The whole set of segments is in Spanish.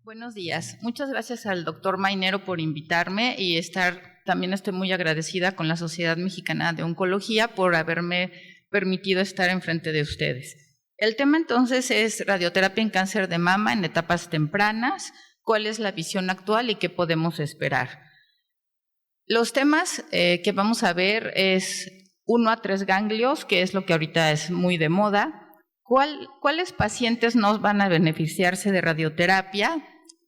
Buenos días. Muchas gracias al doctor Mainero por invitarme y también estoy muy agradecida con la Sociedad Mexicana de Oncología por haberme permitido estar enfrente de ustedes. El tema entonces es radioterapia en cáncer de mama en etapas tempranas, cuál es la visión actual y qué podemos esperar. Los temas que vamos a ver es 1 a 3 ganglios, que es lo que ahorita es muy de moda. ¿Cuáles pacientes nos van a beneficiarse de radioterapia?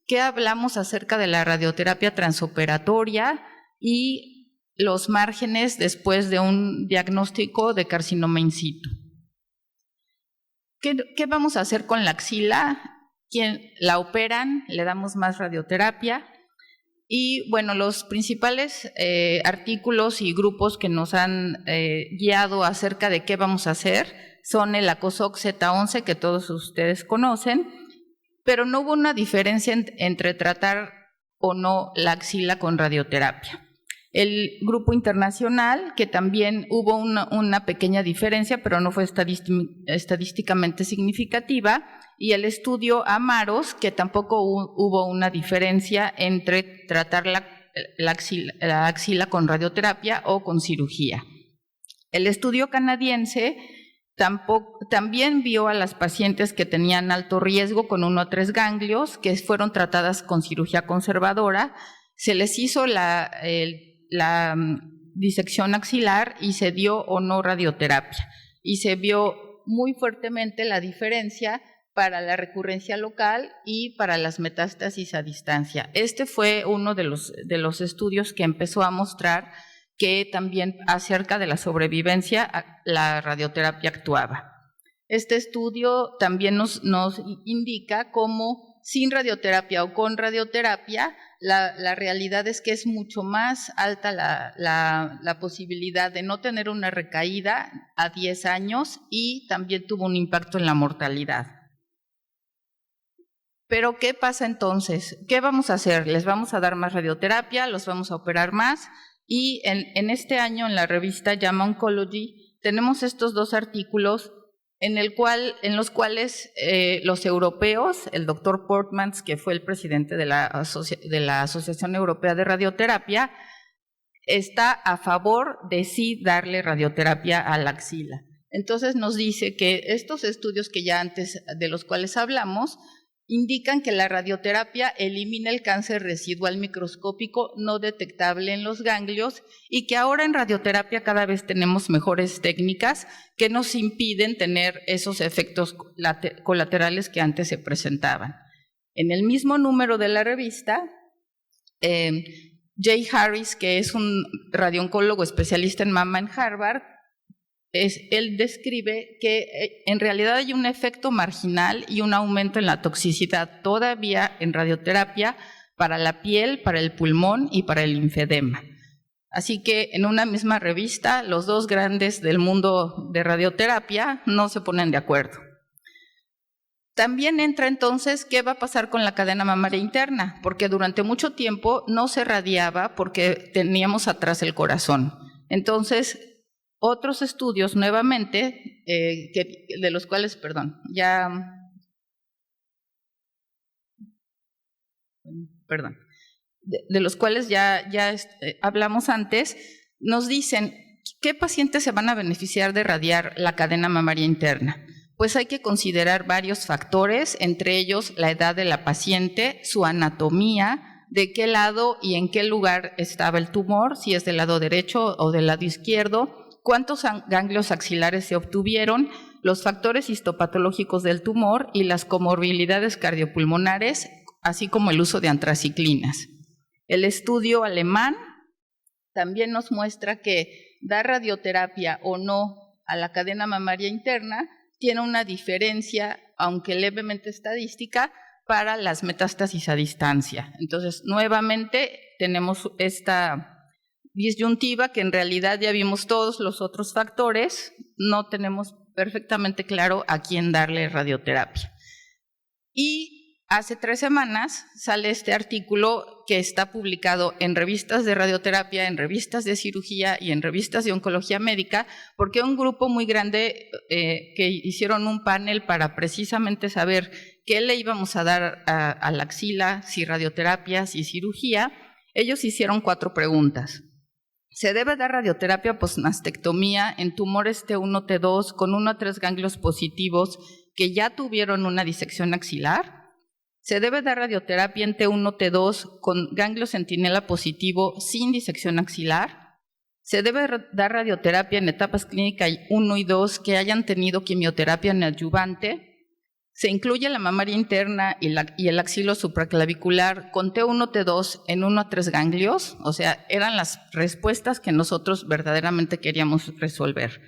¿Qué hablamos acerca de la radioterapia transoperatoria y los márgenes después de un diagnóstico de carcinoma in situ? ¿Qué vamos a hacer con la axila? ¿Quién la operan? ¿Le damos más radioterapia? Y bueno, los principales artículos y grupos que nos han guiado acerca de qué vamos a hacer son el ACOSOC Z11, que todos ustedes conocen, pero no hubo una diferencia entre tratar o no la axila con radioterapia. El grupo internacional, que también hubo una pequeña diferencia, pero no fue estadísticamente significativa, y el estudio AMAROS, que tampoco hubo una diferencia entre tratar la axila con radioterapia o con cirugía. El estudio canadiense también vio a las pacientes que tenían alto riesgo con 1 a 3 ganglios, que fueron tratadas con cirugía conservadora, se les hizo la disección axilar y se dio o no radioterapia. Y se vio muy fuertemente la diferencia para la recurrencia local y para las metástasis a distancia. Este fue uno de los estudios que empezó a mostrar que también acerca de la sobrevivencia la radioterapia actuaba. Este estudio también nos indica cómo sin radioterapia o con radioterapia la realidad es que es mucho más alta la posibilidad de no tener una recaída a 10 años y también tuvo un impacto en la mortalidad. Pero ¿qué pasa entonces? ¿Qué vamos a hacer? ¿Les vamos a dar más radioterapia? ¿Los vamos a operar más? Y en este año en la revista JAMA Oncology tenemos estos 2 artículos en los cuales los europeos, el doctor Portmans, que fue el presidente de la Asociación Europea de Radioterapia, está a favor de sí darle radioterapia a la axila. Entonces nos dice que estos estudios que ya antes de los cuales hablamos indican que la radioterapia elimina el cáncer residual microscópico no detectable en los ganglios y que ahora en radioterapia cada vez tenemos mejores técnicas que nos impiden tener esos efectos colaterales que antes se presentaban. En el mismo número de la revista, Jay Harris, que es un radiooncólogo especialista en mama en Harvard, él describe que en realidad hay un efecto marginal y un aumento en la toxicidad todavía en radioterapia para la piel, para el pulmón y para el linfedema. Así que en una misma revista, los 2 grandes del mundo de radioterapia no se ponen de acuerdo. También entra entonces qué va a pasar con la cadena mamaria interna, porque durante mucho tiempo no se radiaba porque teníamos atrás el corazón. Entonces, otros estudios nuevamente, de los cuales, de los cuales ya hablamos antes, nos dicen qué pacientes se van a beneficiar de radiar la cadena mamaria interna. Pues hay que considerar varios factores, entre ellos la edad de la paciente, su anatomía, de qué lado y en qué lugar estaba el tumor, si es del lado derecho o del lado izquierdo, cuántos ganglios axilares se obtuvieron, los factores histopatológicos del tumor y las comorbilidades cardiopulmonares, así como el uso de antraciclinas. El estudio alemán también nos muestra que dar radioterapia o no a la cadena mamaria interna tiene una diferencia, aunque levemente estadística, para las metástasis a distancia. Entonces, nuevamente tenemos esta disyuntiva que en realidad ya vimos todos los otros factores, no tenemos perfectamente claro a quién darle radioterapia. Y hace 3 semanas sale este artículo que está publicado en revistas de radioterapia, en revistas de cirugía y en revistas de oncología médica, porque un grupo muy grande que hicieron un panel para precisamente saber qué le íbamos a dar a la axila, si radioterapia, si cirugía, ellos hicieron 4 preguntas. ¿Se debe dar radioterapia postmastectomía en tumores T1, T2 con 1 a 3 ganglios positivos que ya tuvieron una disección axilar? ¿Se debe dar radioterapia en T1, T2 con ganglio centinela positivo sin disección axilar? ¿Se debe dar radioterapia en etapas clínicas 1 y 2 que hayan tenido quimioterapia neoadyuvante? Se incluye la mamaria interna y el axilo supraclavicular con T1, T2 en 1 a 3 ganglios, o sea, eran las respuestas que nosotros verdaderamente queríamos resolver.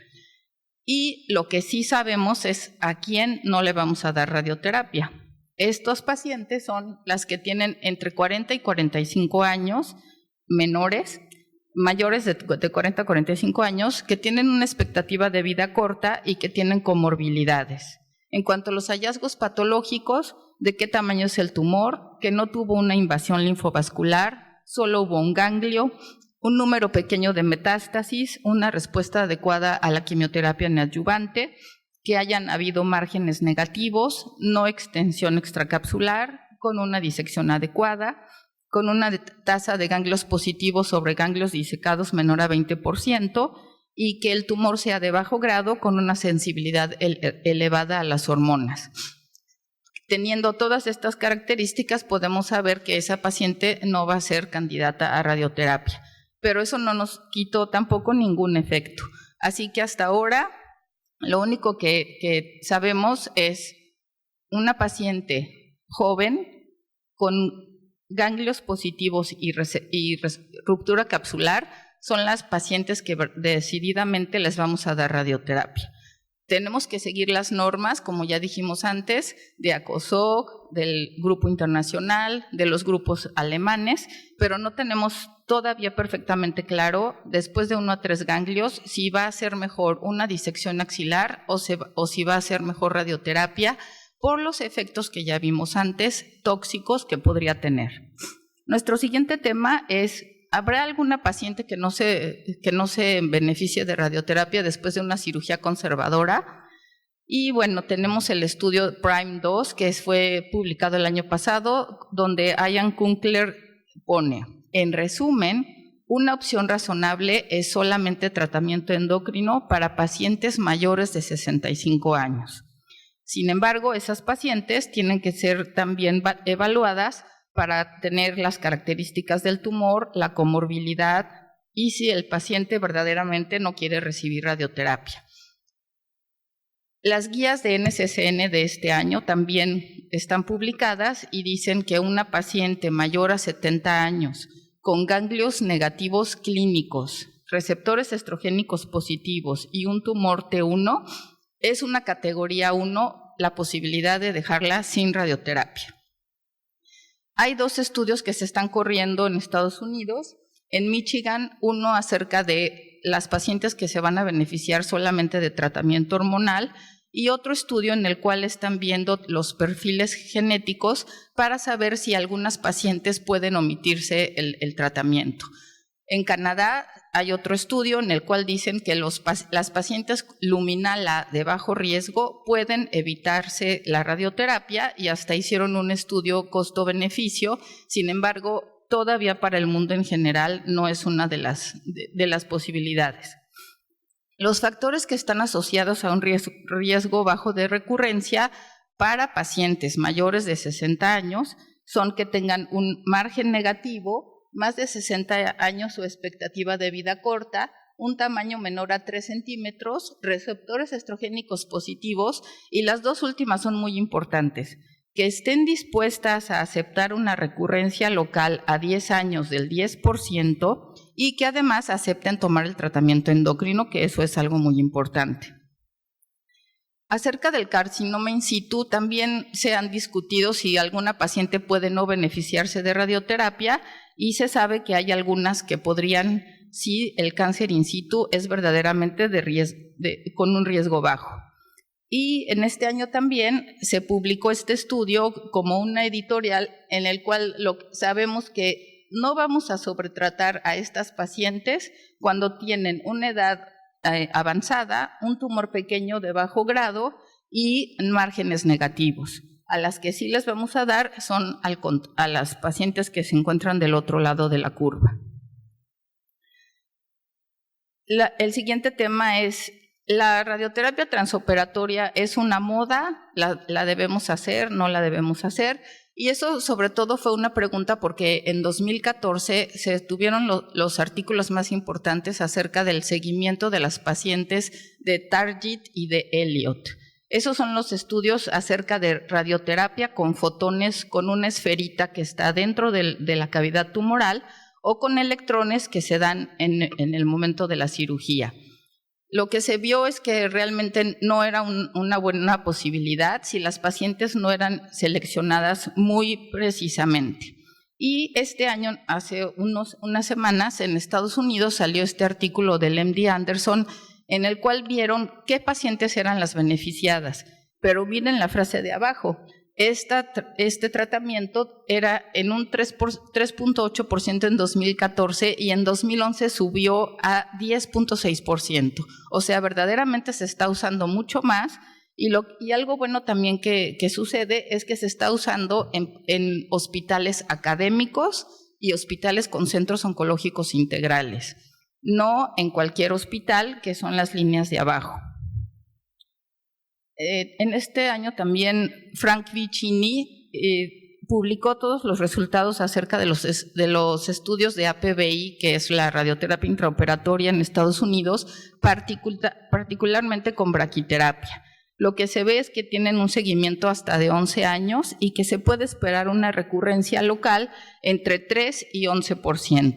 Y lo que sí sabemos es a quién no le vamos a dar radioterapia. Estos pacientes son las que tienen entre 40 y 45 años, menores, mayores de 40 a 45 años, que tienen una expectativa de vida corta y que tienen comorbilidades. En cuanto a los hallazgos patológicos, de qué tamaño es el tumor, que no tuvo una invasión linfovascular, solo hubo un ganglio, un número pequeño de metástasis, una respuesta adecuada a la quimioterapia neoadyuvante, que hayan habido márgenes negativos, no extensión extracapsular, con una disección adecuada, con una tasa de ganglios positivos sobre ganglios disecados menor a 20%, y que el tumor sea de bajo grado con una sensibilidad elevada a las hormonas. Teniendo todas estas características, podemos saber que esa paciente no va a ser candidata a radioterapia, pero eso no nos quitó tampoco ningún efecto. Así que hasta ahora, lo único que sabemos es una paciente joven con ganglios positivos y ruptura capsular, son las pacientes que decididamente les vamos a dar radioterapia. Tenemos que seguir las normas, como ya dijimos antes, de ACOSOC, del grupo internacional, de los grupos alemanes, pero no tenemos todavía perfectamente claro, después de 1 a 3 ganglios, si va a ser mejor una disección axilar o si va a ser mejor radioterapia por los efectos que ya vimos antes, tóxicos que podría tener. Nuestro siguiente tema es: ¿habrá alguna paciente que no se beneficie de radioterapia después de una cirugía conservadora? Y bueno, tenemos el estudio PRIME 2, que fue publicado el año pasado, donde Ian Kunkler pone, en resumen, una opción razonable es solamente tratamiento endocrino para pacientes mayores de 65 años. Sin embargo, esas pacientes tienen que ser también evaluadas para tener las características del tumor, la comorbilidad y si el paciente verdaderamente no quiere recibir radioterapia. Las guías de NCCN de este año también están publicadas y dicen que una paciente mayor a 70 años con ganglios negativos clínicos, receptores estrogénicos positivos y un tumor T1 es una categoría 1 la posibilidad de dejarla sin radioterapia. Hay 2 estudios que se están corriendo en Estados Unidos. En Michigan, uno acerca de las pacientes que se van a beneficiar solamente de tratamiento hormonal y otro estudio en el cual están viendo los perfiles genéticos para saber si algunas pacientes pueden omitirse el tratamiento. En Canadá hay otro estudio en el cual dicen que las pacientes luminal-A de bajo riesgo pueden evitarse la radioterapia y hasta hicieron un estudio costo-beneficio. Sin embargo, todavía para el mundo en general no es una de las posibilidades. Los factores que están asociados a un riesgo bajo de recurrencia para pacientes mayores de 60 años son que tengan un margen negativo, más de 60 años o expectativa de vida corta, un tamaño menor a 3 centímetros, receptores estrogénicos positivos y las 2 últimas son muy importantes, que estén dispuestas a aceptar una recurrencia local a 10 años del 10% y que además acepten tomar el tratamiento endocrino, que eso es algo muy importante. Acerca del carcinoma in situ, también se han discutido si alguna paciente puede no beneficiarse de radioterapia y se sabe que hay algunas que podrían, si el cáncer in situ es verdaderamente con un riesgo bajo. Y en este año también se publicó este estudio como una editorial en el cual sabemos que no vamos a sobretratar a estas pacientes cuando tienen una edad avanzada, un tumor pequeño de bajo grado y márgenes negativos. A las que sí les vamos a dar son a las pacientes que se encuentran del otro lado de la curva. El siguiente tema es: la radioterapia transoperatoria es una moda, la debemos hacer, no la debemos hacer. Y eso sobre todo fue una pregunta porque en 2014 se tuvieron los artículos más importantes acerca del seguimiento de las pacientes de Target y de Elliott. Esos son los estudios acerca de radioterapia con fotones con una esferita que está dentro de la cavidad tumoral o con electrones que se dan en el momento de la cirugía. Lo que se vio es que realmente no era una buena posibilidad si las pacientes no eran seleccionadas muy precisamente. Y este año, hace unas semanas, en Estados Unidos salió este artículo del MD Anderson en el cual vieron qué pacientes eran las beneficiadas. Pero miren la frase de abajo. Este tratamiento era en un 3.8% en 2014 y en 2011 subió a 10.6%. O sea, verdaderamente se está usando mucho más y algo bueno también que sucede es que se está usando en hospitales académicos y hospitales con centros oncológicos integrales, no en cualquier hospital, que son las líneas de abajo. En este año también Frank Vicini publicó todos los resultados acerca de los estudios de APBI, que es la radioterapia intraoperatoria en Estados Unidos, particularmente con braquiterapia. Lo que se ve es que tienen un seguimiento hasta de 11 años y que se puede esperar una recurrencia local entre 3 y 11%.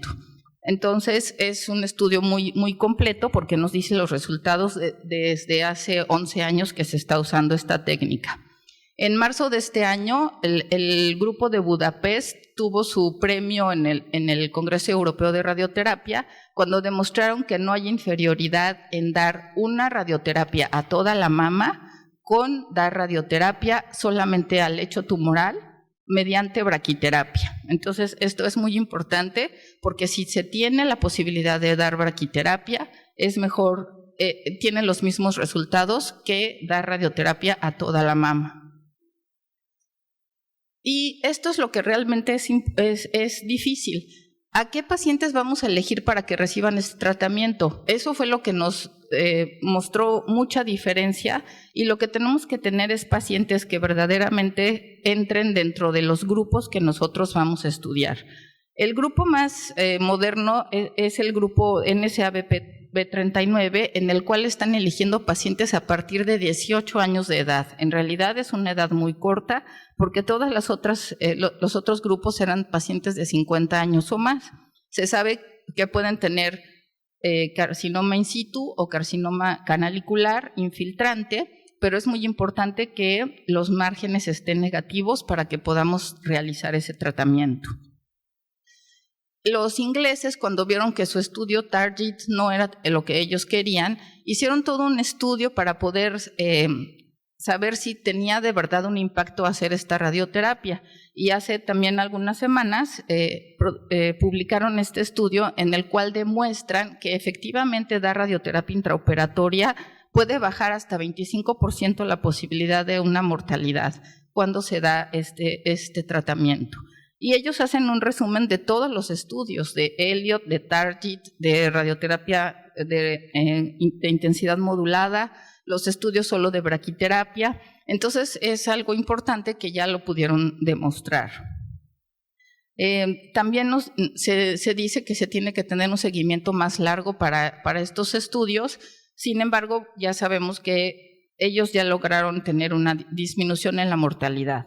Entonces, es un estudio muy completo porque nos dice los resultados desde hace 11 años que se está usando esta técnica. En marzo de este año, el grupo de Budapest tuvo su premio en el Congreso Europeo de Radioterapia cuando demostraron que no hay inferioridad en dar una radioterapia a toda la mama con dar radioterapia solamente al lecho tumoral mediante braquiterapia. Entonces, esto es muy importante porque si se tiene la posibilidad de dar braquiterapia, es mejor, tiene los mismos resultados que dar radioterapia a toda la mama. Y esto es lo que realmente es difícil. ¿A qué pacientes vamos a elegir para que reciban este tratamiento? Eso fue lo que nos mostró mucha diferencia y lo que tenemos que tener es pacientes que verdaderamente entren dentro de los grupos que nosotros vamos a estudiar. El grupo más moderno es el grupo NSABP39, en el cual están eligiendo pacientes a partir de 18 años de edad. En realidad es una edad muy corta porque todas las otras, los otros grupos eran pacientes de 50 años o más. Se sabe que pueden tener carcinoma in situ o carcinoma canalicular infiltrante, pero es muy importante que los márgenes estén negativos para que podamos realizar ese tratamiento. Los ingleses, cuando vieron que su estudio Target no era lo que ellos querían, hicieron todo un estudio para poder saber si tenía de verdad un impacto hacer esta radioterapia. Y hace también algunas semanas publicaron este estudio en el cual demuestran que efectivamente dar radioterapia intraoperatoria puede bajar hasta 25% la posibilidad de una mortalidad cuando se da este tratamiento. Y ellos hacen un resumen de todos los estudios de Elliott, de Target, de radioterapia de intensidad modulada, los estudios solo de braquiterapia. Entonces es algo importante que ya lo pudieron demostrar. También se dice que se tiene que tener un seguimiento más largo para estos estudios. Sin embargo, ya sabemos que ellos ya lograron tener una disminución en la mortalidad.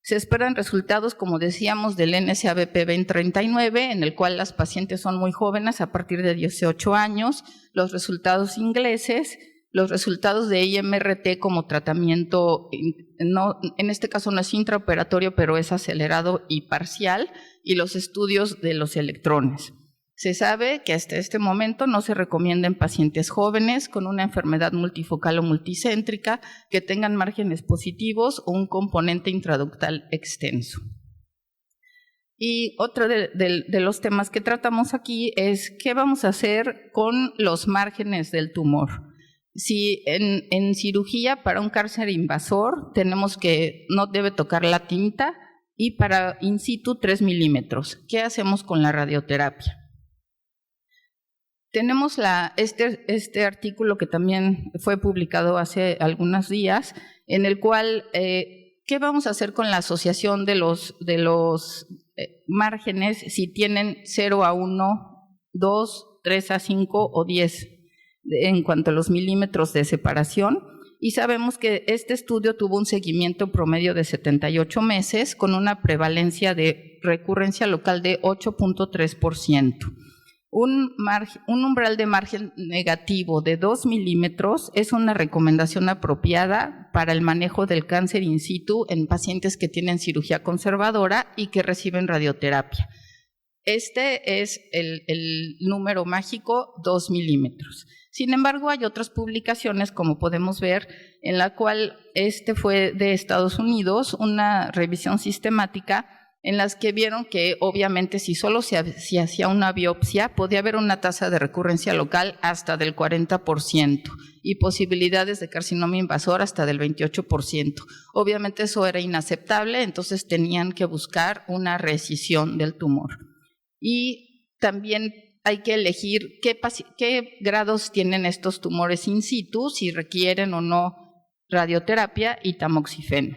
Se esperan resultados, como decíamos, del NSABP2039, en el cual las pacientes son muy jóvenes, a partir de 18 años, los resultados ingleses, los resultados de IMRT como tratamiento, en este caso no es intraoperatorio, pero es acelerado y parcial, y los estudios de los electrones. Se sabe que hasta este momento no se recomienda en pacientes jóvenes con una enfermedad multifocal o multicéntrica que tengan márgenes positivos o un componente intraductal extenso. Y otro de los temas que tratamos aquí es qué vamos a hacer con los márgenes del tumor. si en cirugía para un cáncer invasor tenemos que no debe tocar la tinta y para in situ 3 milímetros. ¿Qué hacemos con la radioterapia? Tenemos este artículo que también fue publicado hace algunos días, en el cual, ¿qué vamos a hacer con la asociación de los márgenes si tienen 0 a 1, 2, 3 a 5 o 10 en cuanto a los milímetros de separación? Y sabemos que este estudio tuvo un seguimiento promedio de 78 meses con una prevalencia de recurrencia local de 8.3%. Un umbral de margen negativo de 2 milímetros es una recomendación apropiada para el manejo del cáncer in situ en pacientes que tienen cirugía conservadora y que reciben radioterapia. Este es el número mágico, 2 milímetros. Sin embargo, hay otras publicaciones, como podemos ver, en la cual fue de Estados Unidos, una revisión sistemática en las que vieron que obviamente si solo se hacía una biopsia, podía haber una tasa de recurrencia local hasta del 40% y posibilidades de carcinoma invasor hasta del 28%. Obviamente eso era inaceptable, entonces tenían que buscar una resecisión del tumor. Y también hay que elegir qué grados tienen estos tumores in situ, si requieren o no radioterapia y tamoxifeno.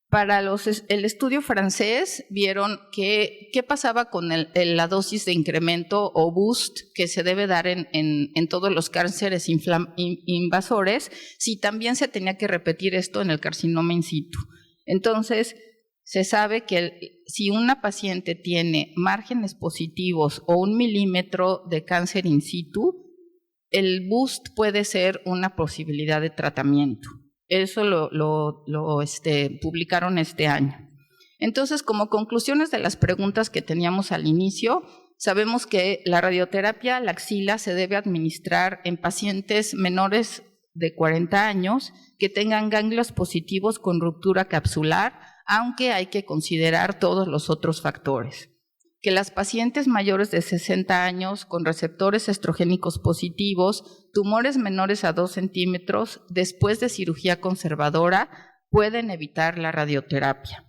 Para el estudio francés vieron qué pasaba con la dosis de incremento o boost que se debe dar en todos los cánceres invasores, si también se tenía que repetir esto en el carcinoma in situ. Entonces, se sabe que si una paciente tiene márgenes positivos o 1 milímetro de cáncer in situ, el boost puede ser una posibilidad de tratamiento. Eso lo publicaron este año. Entonces, como conclusiones de las preguntas que teníamos al inicio, sabemos que la radioterapia a la axila se debe administrar en pacientes menores de 40 años que tengan ganglios positivos con ruptura capsular, aunque hay que considerar todos los otros factores. Que las pacientes mayores de 60 años con receptores estrogénicos positivos, tumores menores a 2 centímetros, después de cirugía conservadora, pueden evitar la radioterapia.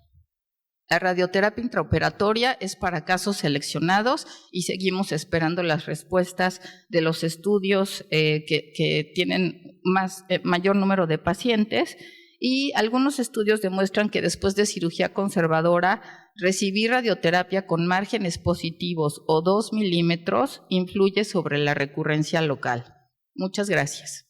La radioterapia intraoperatoria es para casos seleccionados y seguimos esperando las respuestas de los estudios que tienen mayor número de pacientes. Y algunos estudios demuestran que después de cirugía conservadora, recibir radioterapia con márgenes positivos o 2 milímetros influye sobre la recurrencia local. Muchas gracias.